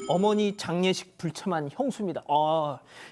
어머니 장례식 불참한 형수입니다.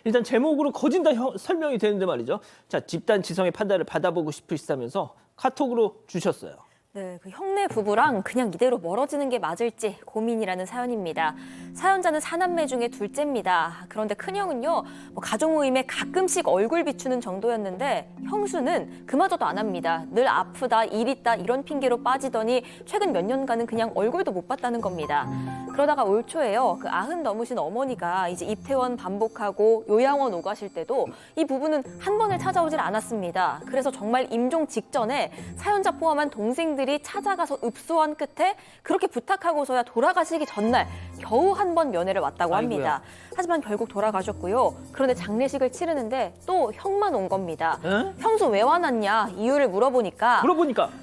일단 제목으로 거진 다 설명이 되는데 말이죠. 자, 집단 지성의 판단을 받아보고 싶으시다면서 카톡으로 주셨어요. 네, 그 형네 부부랑 그냥 이대로 멀어지는 게 맞을지 고민이라는 사연입니다. 사연자는 사남매 중에 둘째입니다. 그런데 큰형은요, 가족 모임에 가끔씩 얼굴 비추는 정도였는데 형수는 그마저도 안 합니다. 늘 아프다, 일 있다 이런 핑계로 빠지더니 최근 몇 년간은 그냥 얼굴도 못 봤다는 겁니다. 그러다가 올 초에요, 그 90 넘으신 어머니가 이제 입퇴원 반복하고 요양원 오가실 때도 이 부부는 한 번을 찾아오질 않았습니다. 그래서 정말 임종 직전에 사연자 포함한 동생들이 찾아가서 읍소한 끝에 그렇게 부탁하고서야 돌아가시기 전날 겨우 한 번 면회를 왔다고 합니다. 아이고야. 하지만 결국 돌아가셨고요. 그런데 장례식을 치르는데 또 형만 온 겁니다. 에? 형수 왜 와놨냐 이유를 물어보니까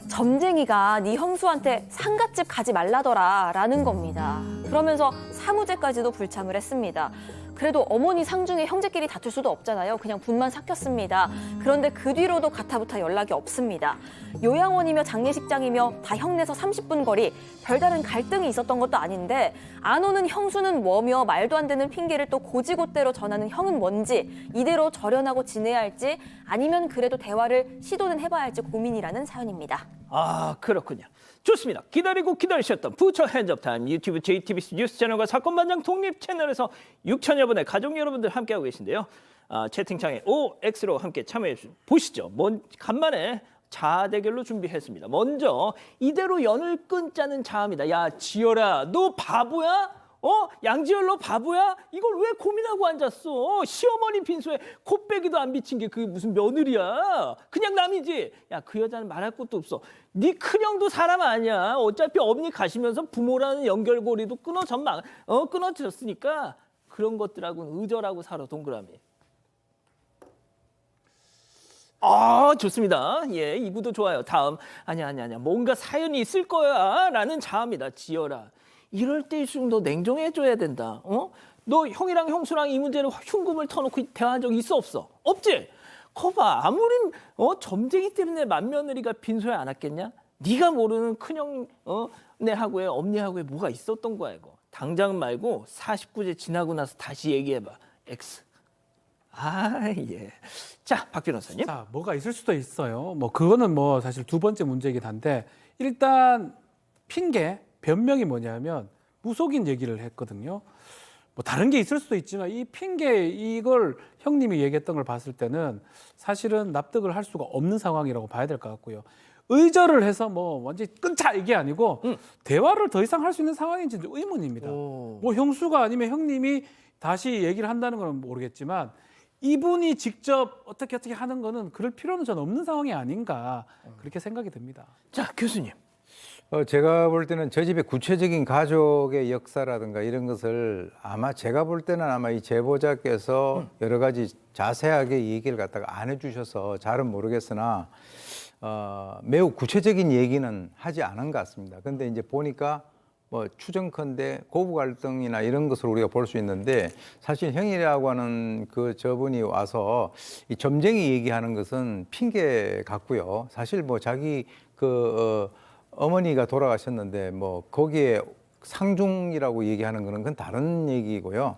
점쟁이가 네 형수한테 상갓집 가지 말라더라 라는 겁니다. 그러면서 사무제까지도 불참을 했습니다. 그래도 어머니 상 중에 형제끼리 다툴 수도 없잖아요. 그냥 분만 삭혔습니다. 그런데 그 뒤로도 가타부타 연락이 없습니다. 요양원이며 장례식장이며 다 형내서 30분 거리, 별다른 갈등이 있었던 것도 아닌데 안 오는 형수는 뭐며 말도 안 되는 핑계를 또 고지고대로 전하는 형은 뭔지 이대로 절연하고 지내야 할지 아니면 그래도 대화를 시도는 해봐야 할지 고민이라는 사연입니다. 그렇군요. 좋습니다. 기다리고 기다리셨던 부처 핸즈업 타임 유튜브 JTBC 뉴스 채널과 사건반장 독립 채널에서 6천여 분의 가족 여러분들 함께하고 계신데요. 채팅창에 OX로 함께 참여해 보시죠. 간만에 자아 대결로 준비했습니다. 먼저 이대로 연을 끊자는 자아입니다. 야, 지열아, 너 바보야? 양지열 너 바보야? 이걸 왜 고민하고 앉았어? 시어머니 빈소에 콧배기도 안 비친 게 그게 무슨 며느리야? 그냥 남이지. 야, 그 여자는 말할 것도 없어. 네 큰형도 사람 아니야. 어차피 어머니 가시면서 부모라는 연결고리도 끊어졌으니까 그런 것들하고는 의절하고 살아, 동그라미. 좋습니다. 예, 이구도 좋아요. 다음. 아니야. 뭔가 사연이 있을 거야. 라는 자아입니다. 지열아. 이럴 때일수록 너 냉정해줘야 된다. 너 형이랑 형수랑 이 문제를 흉금을 터놓고 대화한 적 있어 없어? 없지? 거봐, 아무리 점쟁이 때문에 맏며느리가 빈소에 안 왔겠냐? 네가 모르는 큰형 네하고의 엄니하고의 뭐가 있었던 거야 이거. 당장 말고 49제 지나고 나서 다시 얘기해봐. X. 예. 자, 박 변호사님. 자, 뭐가 있을 수도 있어요. 그거는 사실 두 번째 문제이긴 한데 일단 핑계, 변명이 뭐냐면 무속인 얘기를 했거든요. 다른 게 있을 수도 있지만 이 핑계 이걸 형님이 얘기했던 걸 봤을 때는 사실은 납득을 할 수가 없는 상황이라고 봐야 될 것 같고요. 의절을 해서 완전히 끊자 이게 아니고 대화를 더 이상 할 수 있는 상황인지 의문입니다. 형수가 아니면 형님이 다시 얘기를 한다는 건 모르겠지만 이분이 직접 어떻게 하는 거는 그럴 필요는 전 없는 상황이 아닌가 그렇게 생각이 듭니다. 자, 교수님. 제가 볼 때는 저 집의 구체적인 가족의 역사라든가 이런 것을 제가 볼 때는 이 제보자께서 여러 가지 자세하게 얘기를 갖다가 안 해주셔서 잘은 모르겠으나 매우 구체적인 얘기는 하지 않은 것 같습니다. 근데 이제 보니까 추정컨대 고부 갈등이나 이런 것을 우리가 볼 수 있는데 사실 형이라고 하는 저분이 와서 이 점쟁이 얘기하는 것은 핑계 같고요. 사실 자기 어머니가 돌아가셨는데 거기에 상중이라고 얘기하는 거는 그건 다른 얘기고요.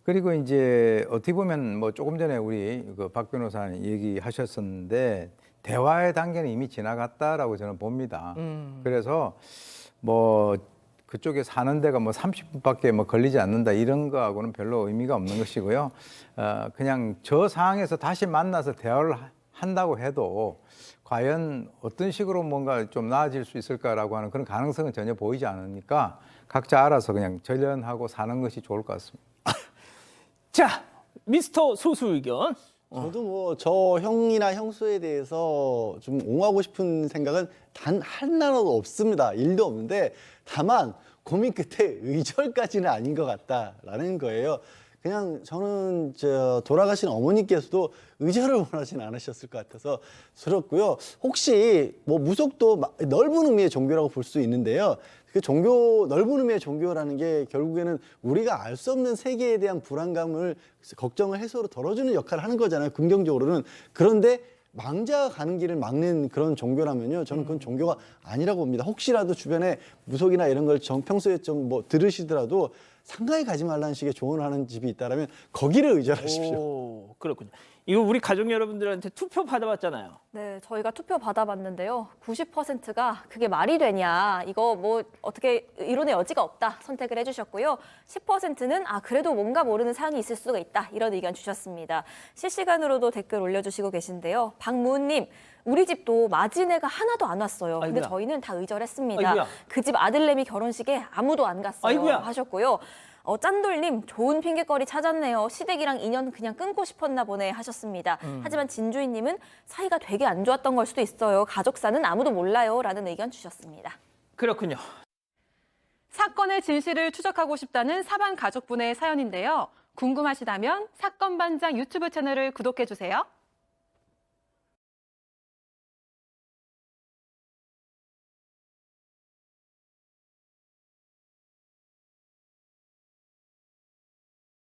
그리고 이제 어떻게 보면 조금 전에 우리 박 변호사님 얘기하셨었는데 대화의 단계는 이미 지나갔다라고 저는 봅니다. 그래서 그쪽에 사는 데가 30분밖에 걸리지 않는다 이런 거하고는 별로 의미가 없는 것이고요. 그냥 저 상황에서 다시 만나서 대화를 한다고 해도 과연 어떤 식으로 뭔가 좀 나아질 수 있을까라고 하는 그런 가능성은 전혀 보이지 않으니까 각자 알아서 그냥 절연하고 사는 것이 좋을 것 같습니다. 자, 미스터 소수 의견. 저도 저 형이나 형수에 대해서 좀 옹호하고 싶은 생각은 단 하나도 없습니다. 일도 없는데 다만 고민 끝에 의절까지는 아닌 것 같다라는 거예요. 그냥 저는 돌아가신 어머니께서도 의절을 원하진 않으셨을 것 같아서 스럽고요. 혹시 무속도 넓은 의미의 종교라고 볼 수 있는데요. 그 넓은 의미의 종교라는 게 결국에는 우리가 알 수 없는 세계에 대한 불안감을 걱정을 해소로 덜어주는 역할을 하는 거잖아요. 긍정적으로는. 그런데 망자가 가는 길을 막는 그런 종교라면요, 저는 그건 종교가 아니라고 봅니다. 혹시라도 주변에 무속이나 이런 걸 평소에 좀 들으시더라도 상가에 가지 말라는 식의 조언을 하는 집이 있다면 거기를 의존하십시오. 오, 그렇군요. 이거 우리 가족 여러분들한테 투표 받아봤잖아요. 네, 저희가 투표 받아봤는데요. 90%가 그게 말이 되냐, 이거 뭐 어떻게 이론의 여지가 없다 선택을 해주셨고요. 10%는 그래도 뭔가 모르는 사연이 있을 수가 있다 이런 의견 주셨습니다. 실시간으로도 댓글 올려주시고 계신데요. 박무은님, 우리 집도 맞이네가 하나도 안 왔어요. 근데 아이고야. 저희는 다 의절했습니다. 아이고야. 그 집 아들내미 결혼식에 아무도 안 갔어요. 아이고야. 하셨고요. 짠돌님, 좋은 핑계거리 찾았네요. 시댁이랑 인연 그냥 끊고 싶었나 보네 하셨습니다. 하지만 진주희님은 사이가 되게 안 좋았던 걸 수도 있어요. 가족사는 아무도 몰라요 라는 의견 주셨습니다. 그렇군요. 사건의 진실을 추적하고 싶다는 사반 가족분의 사연인데요. 궁금하시다면 사건반장 유튜브 채널을 구독해주세요.